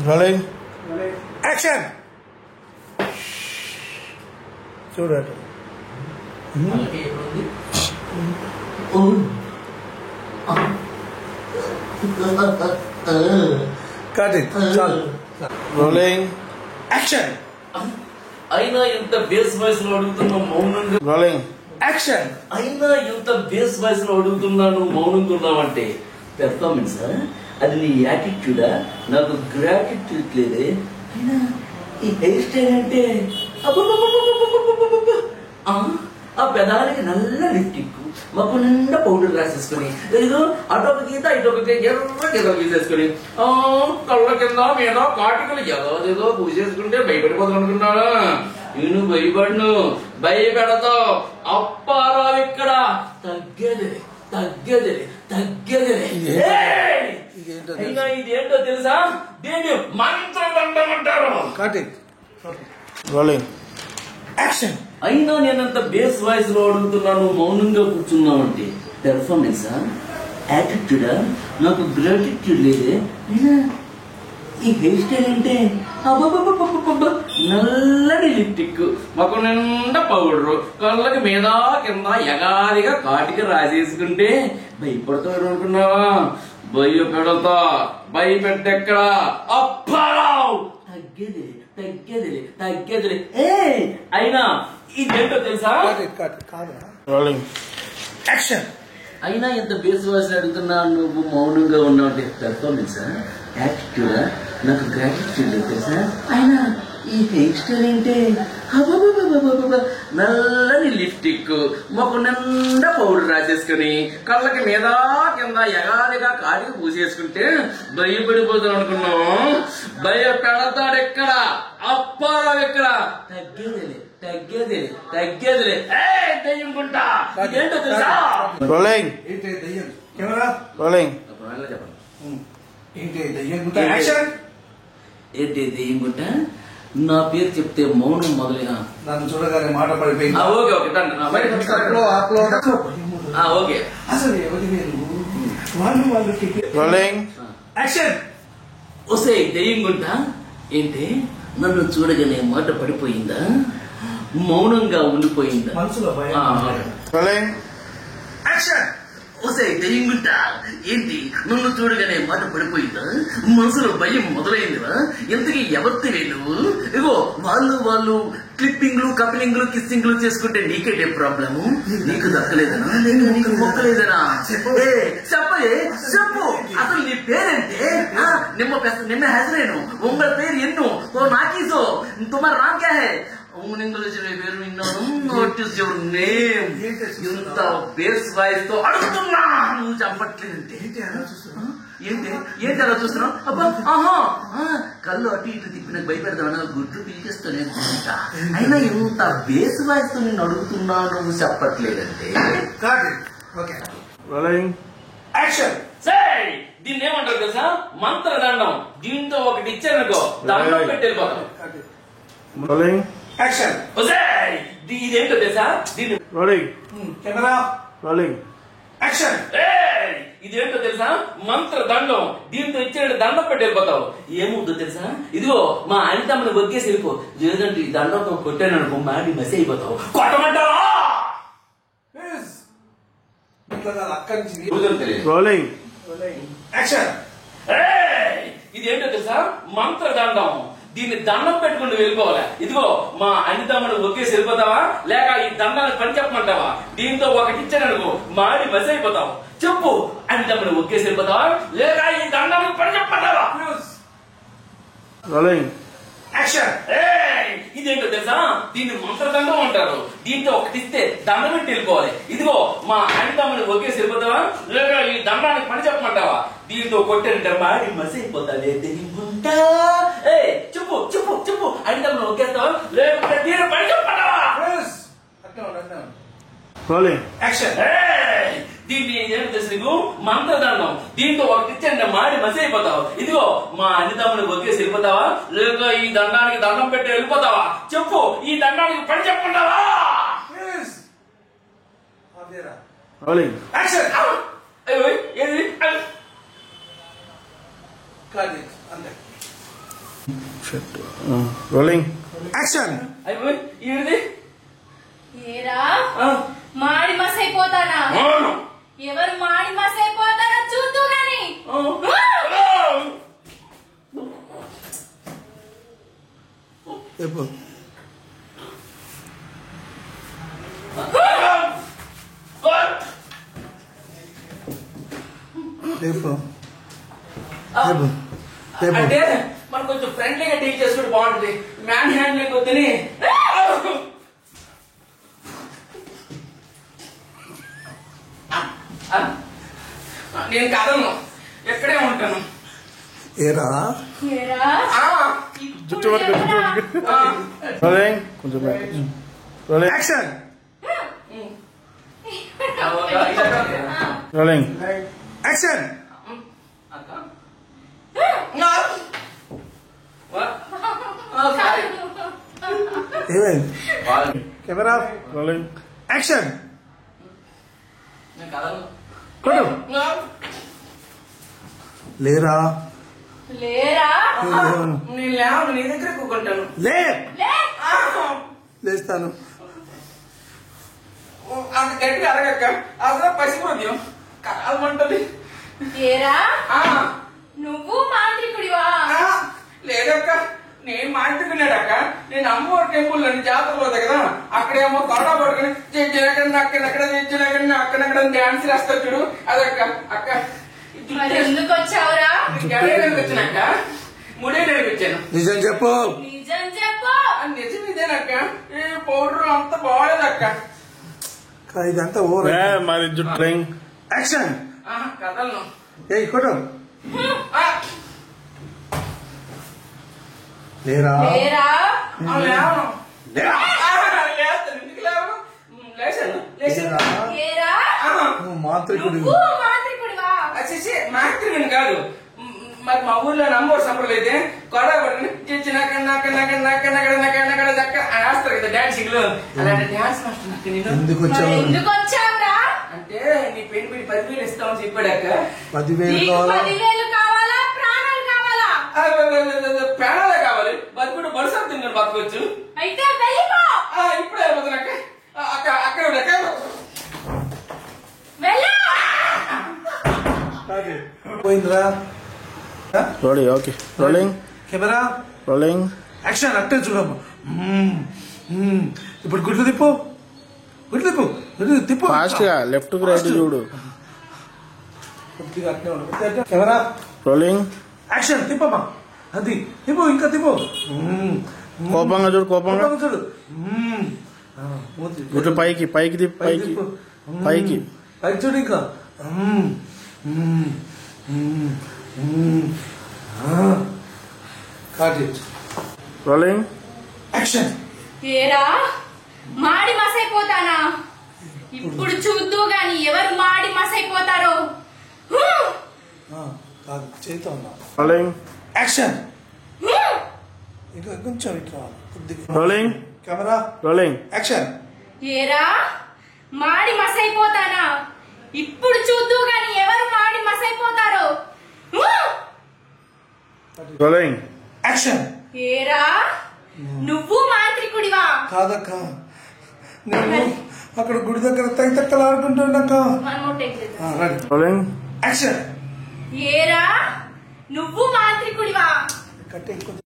Rolling. Action. చూడండి. Cut it. Rolling. Action. అయినా ఎంత బేస్ వాయిస్ లో అడుగుతున్నా మౌనంగా. Rolling. Action. అయినా ఎంత బేస్ వాయిస్ లో అడుగుతున్నాను మౌనంగా ఉన్నావంటే పెర్ఫార్మెన్స్ అది నీ యాటిట్యూడా? నాకు గ్రాటిట్యూడ్ లేదే. అయినా ఈ హెయిర్ స్టైల్ అంటే ఆ పెదాలకి నల్ల లిప్టిక్ మాకు నిండా పౌడర్ రాసేసుకుని ఏదో అటొక గీత ఇటొక ఎర్ర గీసేసుకుని కళ్ళ కింద మీద కాటికలు ఏదో పూసేసుకుంటే భయపడిపోతాను అనుకున్నాడా? నేను భయపడను, భయపెడతావు. అప్పారావు ఇక్కడ తగ్గేది తగ్గేది తగ్గేది. అయినా ఇదేంటో తెలుసా? దీన్ని మంత్రదండం అంటారు. అయినా నేనంత బేస్ వాయిస్ లో అడుగుతున్నాను మౌనంగా కూర్చున్నావంటే పెర్ఫార్మెన్సా? యాటిట్యూడా? నాకు గ్రాటిట్యూడ్ లేదే. అయినా ఈ హెయిర్ స్టైల్ అంటే నల్లని లిప్టిక్ మాకు నిండా పౌడరు కళ్ళకి మీద కింద ఎగాదిగా కాటికి రాసేసుకుంటే భయపడతాడు అనుకున్నావా? భయపెడతా. భయపెట్టెక్కడ? అప్పారావు తగ్గేది తగ్గేది తగ్గేది. అయినా ఇదేంటో తెలుసా? అయినా ఎంత బేస్ వాయిస్ అడుగుతున్నా నువ్వు మౌనంగా ఉన్నావు అంటే పెర్ఫార్మెన్సా? యాటిట్యూడా? నాకు గ్రాటిట్యూడ్ లేదు తెలుసా? అయినా ఈ హెయిర్ స్టైల్ అంటే నల్లని లిప్టిక్ మాకు నిండా పౌడర్ రాసేసుకుని కళ్ళకి మీద కింద ఎగాదిగా కాటికి పూసేసుకుంటే భయపడిపోతాను అనుకున్నావు. భయపెడతాడెక్కడ? అప్పారావు ఎక్కడ? తగ్గేదిలే తగ్గేది తగ్గేదిలే. దయ్యంకుంటా ఇదేంటో తెలుసా? ఏంటి దయ్యంకుంటా? నా పేరు చెప్తే మౌనం మొదలైనా నన్ను చూడగానే మాట పడిపోయింది. Okay okay okay. అసలు ఎవరి వస్తే దయ్యంకుంటా ఏంటి? నన్ను చూడగానే మాట పడిపోయిందా? మౌనంగా ఉండిపోయిందా? దయ్యంగుంటా ఏంటి? నన్ను చూడగానే మాట పడిపోయిందా? మనసులో భయం మొదలైందిరా? ఎందుకు ఎవరితే నువ్వు? ఇగో వాళ్ళు క్లిప్పింగ్లు కప్లింగ్లు కిస్సింగ్లు చేసుకుంటే నీకేంటే ప్రాబ్లము? నీకు దక్కలేదనా? లేక నీకు మొక్కలేదనా? చెప్పే చెప్పు. అసలు నీ పేరేంటే? నిమ్మ హెసరేను ఉంగ పేరు ఎన్ను తో నాకీసో తుమార్ నామ్ క్యా హై? ఇంగ్లీష్ పేరు విన్నాను. Notice your name. ఇంత బేస్ వాయిస్ తో అడుగుతున్నా నువ్వు చెప్పట్లేదంటే ఏంటి ఏంటి అలా చూస్తున్నావు? అబ్బా ఆహా కళ్ళు అటు ఇటు తిప్పి నాకు భయపెడతావా? గుడ్డు పీకేస్తాను అనుకుంటా. అయినా ఇంత బేస్ వాయిస్ తో నేను అడుగుతున్నా నువ్వు చెప్పట్లేదంటే దీన్ని ఏమంటారు తెలుసా? మంత్రదండం. దీంతో ఒకటి ఇచ్చారనుకో దండం పెట్టి వెళ్ళిపోతాం. ఇదేంటో తెలుసా? ఇదేంటో తెలుసా? మంత్రదండం. దీంతో ఇచ్చిన దండం పెట్టి వెళ్ళిపోతావు. ఏముందో తెలుసా? ఇదిగో మా అనితమ్మని బొగ్గేసి వెళ్ళిపో. లేదంటే ఈ దండంతో కొట్టాను అనుకో మాడి మసి అయిపోతావు. కొట్టమంటావా? ఇదేంటో తెలుసా? మంత్రదండం. దీన్ని దండం పెట్టుకుంటూ వెళ్ళిపోవాలి. ఇదిగో మా అనితమ్మను ఒకేసి వెళ్ళిపోతావా? లేక ఈ దండాన్ని పని చెప్పమంటావా? దీంతో ఒకటి ఇచ్చాననుకో మాడి మసి అయిపోతావు. చెప్పు. అనితమ్మను ఒకేసి వెళ్ళిపోతావా? లేక ఈ దండాన్ని పని చెప్పమంటావా? ఇదేంటో తెలుసా? దీన్ని మంత్రదండం అంటారు. దీంతో ఒకటి ఇస్తే దండం పెట్టి వెళ్ళిపోవాలి. ఇదిగో మా అనితమ్మని ఒకేసి వెళ్ళిపోతావా? లేక ఈ దండానికి పని చెప్పమంటావా? దీంతో కొట్టారంటే మాడి మసి అయిపోతాది. చెప్పు చెప్పు చెప్పు. అనితమ్మని ఒకేస్తావా? లేకపోతే దీని పని చెప్పమంటావా? దీన్ని ఏం తెలుసు నీకు? మంత్రదండం. దీంతో ఒకటి ఇచ్చారంటే మాడి మసి అయిపోతావు. ఇదిగో మా అనితమ్మని ఒకేసి వెళ్ళిపోతావా? లేక ఈ దండానికి దండం పెట్టి వెళ్ళిపోతావా? చెప్పు. ఈ దండానికి పని చెప్పమంటావా? రోలింగ్ యాక్షన్ అయిపోయి ఈడిది ఏరా మాడి మస్ అయిపోతానా ఎవరు మాడి మస్ అయిపోతారో చూద్దు గాని చెప్పు చెప్పు చెప్పు చెప్పు అంటే మనం కొంచెం ఫ్రెండ్లీగా డీల్ చేసుకుంటే బాగుంటుంది మ్యాన్ హ్యాండ్లింగ్ వద్దని నేను కదను ఎక్కడే ఉంటాను ఏరా ఏరా జుట్టు పట్టుకో రోలింగ్ కొంచెం రోలింగ్ యాక్షన్ రోలింగ్ యాక్షన్ ఏమైంది కెమెరా రోలింగ్ యాక్షన్ నేను కదను కొట్టు లేరా లేరా నేను లేవను నీ దగ్గర కూకుంటాను లే లే లేస్తాను అంత గట్టిగా అరగక్క అసలు పసిపోద్యం కాలమంటది ఏరా నువ్వు మాంత్రికుడివా లేదక్క నేను మాట్లాడుకున్నాడక్క నేను అమ్మవారి టెంపుల్ అని జాతర పోతా కదా అక్కడేమో కరోనా పడుకుని అక్కడక్కడ డాన్స్ వేస్తా చూడు అదక్క అక్క మరి ఎందుకు వచ్చావురా వచ్చినాక ముడేళ్ళకి వచ్చాను నిజం చెప్పు నిజం చెప్పు నిజం ఇదేనక్క ఈ పౌడర్ అంతా బాగలేదక్క ఇదంతా ఓవర్ మరి జుట్టు యాక్షన్ కదలను ఏ కొట్టు లేరా లేరా లేవను లేరా లేస్తాను ఎందుకు లేవను లేచాను లేచాను ఏరా నువ్వు మాంత్రికుడు నువ్వు మాంత్రికుడివా వచ్చేసి మాత్రమే కాదు మరి మా ఊర్లో నమ్మోరు సంప్రదైతే గొడవ పడుకుని వేస్తారు కదా డాన్సింగ్ లో అలాంటి డాన్స్ మాస్టర్ నాకు నేను ఎందుకు మరి వచ్చావు ఎందుకు వచ్చావురా అంటే నీ పెళ్లి పెళ్లి 10,000 ఇస్తామని చెప్పాడక్క 10,000 నీకు కావాలా 10,000 కావాలా ప్రాణాలు కావాలా ప్రాణాలే కావాలి బతుకుడు బడుసారి తిన్నాడు బతకొచ్చు అయితే వెళ్ళిపో ఇప్పుడే అయిపోతున్నాక అక్కడ వెళ్ళు పోయిందిరా రోలి okay rolling camera rolling action అట్టే చూడమ్మా ఇప్పుడు గుడ్లు తిప్పు గుడ్లు తిప్పు ఫాస్ట్ గా లెఫ్ట్ కి రైట్ చూడు కొద్దిగా అట్నే ఉండు. కెమెరా రోలింగ్ యాక్షన్ తిప్పమ్మా అది తిప్పు ఇంకా తిప్పు కోపంగా చూడు కోపంగా చూడు ఇటు పైకి పైకి తిప్పి పైకి పైకి పైకి చూడు ఇంకా రోలింగ్ యాక్షన్ ఏరా మాడి మసైపోతానా ఇప్పుడు చూద్దు గాని ఎవరు మాడి మసైపోతారో కాదు చేతితో ఉన్నా రోలింగ్ యాక్షన్ ఇంకా కొంచెం ఇట్లా కొద్దిగా రోలింగ్ కెమెరా రోలింగ్ యాక్షన్ ఏరా మాడి మసైపోతానా ఇప్పుడు చూద్దు గాని ఎవరు మాడి మసైపోతారో రోలింగ్ యాక్షన్ ఏరా నువ్వు మాంత్రికుడివా కాదక్క నేను అక్కడ గుడి దగ్గర తక్కలు ఆడుకుంటున్నాక one more take rolling action ఏరా నువ్వు మాంత్రికుడివా కట్టే